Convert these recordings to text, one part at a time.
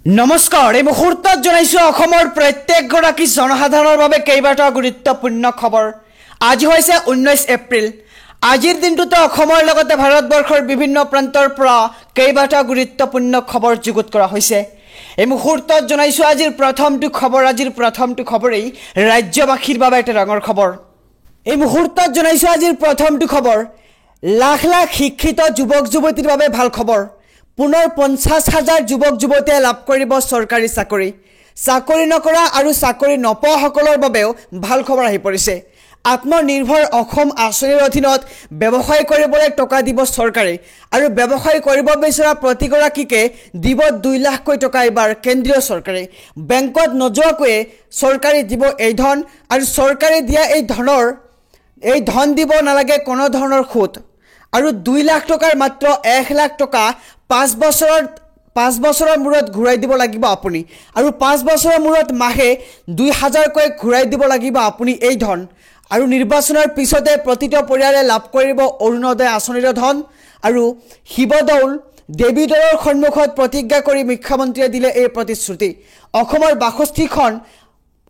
নমস্কাৰ এই মুহূৰ্তত জনাইছো অসমৰ প্ৰত্যেকগৰাকী জনসাধাৰণৰ বাবে কেইবাটাও গুৰুত্বপূৰ্ণ খবৰ। আজি হৈছে 19 এপ্ৰিল। আজিৰ দিনটোতে অসমৰ লগতে ভাৰতবৰ্ষৰ বিভিন্ন প্ৰান্তৰ পৰা কেইবাটাও গুৰুত্বপূৰ্ণ খবৰ যুগুত কৰা হৈছে। এই মুহূৰ্তত জনাইছো আজিৰ প্ৰথমটো খবৰেই ৰাজ্যবাসীৰ বাবে এটা ডাঙৰ খবৰ। এই মুহূৰ্তত জনাইছো আজিৰ প্ৰথমটো খবৰ, লাখ লাখ শিক্ষিত যুৱক যুৱতীৰ বাবে ভাল খবৰ। পুনৰ 50,000 যুৱক যুৱতীয়ে লাভ কৰিব চৰকাৰী চাকৰি। চাকৰি নকৰা আৰু চাকৰি নপোৱাসকলৰ বাবেও ভাল খবৰ আহি পৰিছে। আত্মনিৰ্ভৰ অসম আঁচনিৰ অধীনত ব্যৱসায় কৰিবলৈ টকা দিব চৰকাৰে আৰু ব্যৱসায় কৰিব বিচৰা প্ৰতিগৰাকীকে দিব 2 লাখকৈ টকা এবাৰ কেন্দ্ৰীয় চৰকাৰে। বেংকত নোযোৱাকৈ চৰকাৰে দিব এই ধন আৰু চৰকাৰে দিয়া এই ধন দিব নালাগে কোনো ধৰণৰ সুত আৰু 2 লাখ টকাৰ মাত্ৰ 1 লাখ টকা 5 বছৰৰ মূৰত ঘূৰাই দিব লাগিব আপুনি আৰু 5 বছৰৰ মূৰত মাহে 2000কৈ ঘূৰাই দিব লাগিব আপুনি এই ধন আৰু নিৰ্বাচনৰ পিছতে প্ৰতিটো পৰিয়ালে লাভ কৰিব অৰুণোদয় আঁচনিৰ ধন আৰু শিৱদৌল দেৱীদৌলৰ সন্মুখত প্ৰতিজ্ঞা কৰি মুখ্যমন্ত্ৰীয়ে দিলে এই প্ৰতিশ্ৰুতি। অসমৰ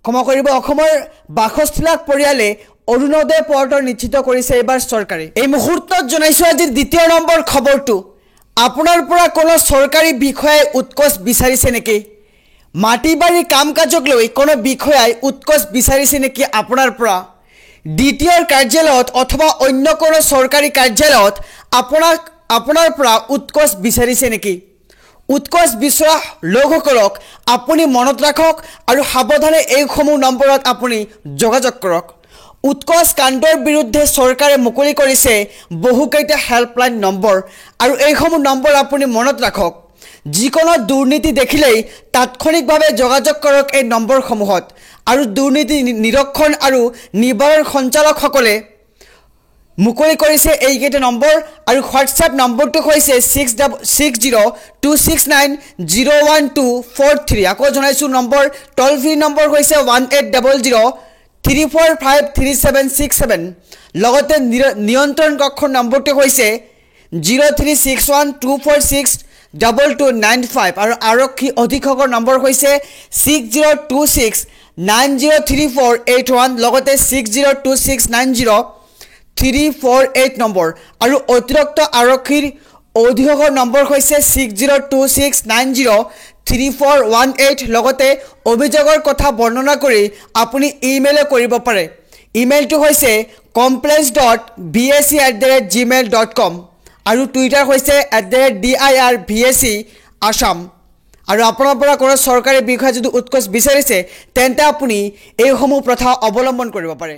62 লাখ পৰিয়ালে অৰুণোদয় পৰ্টেল নিশ্চিত কৰিছে এবাৰ চৰকাৰে। এই মুহূৰ্তত জনাইছো আজিৰ দ্বিতীয় নম্বৰ খবৰটো, আপোনাৰ পৰা কোনো চৰকাৰী বিষয়াই উৎকোচ বিচাৰিছে নেকি? মাটি বাৰী কাম কাজক লৈ কোনো বিষয়াই উৎকোচ বিচাৰিছে নেকি আপোনাৰ পৰা? দ্বিতীয়ৰ কাৰ্যালয়ত অথবা অন্য কোনো চৰকাৰী কাৰ্যালয়ত আপোনাৰ পৰা উৎকোচ বিচাৰিছে নেকি? উৎকোচ বিচৰা লোকসকলক আপুনি মনত ৰাখক আৰু সাৱধানে এইসমূহ নম্বৰত আপুনি যোগাযোগ কৰক। উৎকোচ কাণ্ডৰ বিৰুদ্ধে চৰকাৰে মুকলি কৰিছে বহুকেইটা হেল্পলাইন নম্বৰ আৰু এইসমূহ নম্বৰ আপুনি মনত ৰাখক। যিকোনো দুৰ্নীতি দেখিলেই তাৎক্ষণিকভাৱে যোগাযোগ কৰক এই নম্বৰসমূহত আৰু দুৰ্নীতি নিৰীক্ষণ আৰু নিবাৰণ সঞ্চালকসকলে মুকলি কৰিছে এইকেইটা নম্বৰ আৰু হোৱাটছএপ নম্বৰটো হৈছে 6026901243। আকৌ জনাইছোঁ নম্বৰ টল ফ্ৰী নম্বৰ হৈছে 180034533767। লগতে নিয়ন্ত্ৰণ কক্ষৰ নম্বৰটো হৈছে 036124629295 আৰু আৰক্ষী অধীক্ষকৰ নম্বৰ হৈছে 6026903481 লগতে 6026903488 নম্বৰ আৰু অতিৰিক্ত আৰক্ষীৰ অধীক্ষকৰ নম্বৰ হৈছে 6026903418 লগতে অভিযোগৰ কথা বৰ্ণনা কৰি আপুনি ইমেইলো কৰিব পাৰে। ইমেইলটো হৈছে complaints.bsc@gmail.com আৰু টুইটাৰ হৈছে @dirvac আসাম। আৰু আপোনাৰ পৰা কোনো চৰকাৰী বিষয়ে যদি উৎকোচ বিচাৰিছে তেন্তে আপুনি এইসমূহ প্ৰথা অৱলম্বন কৰিব পাৰে।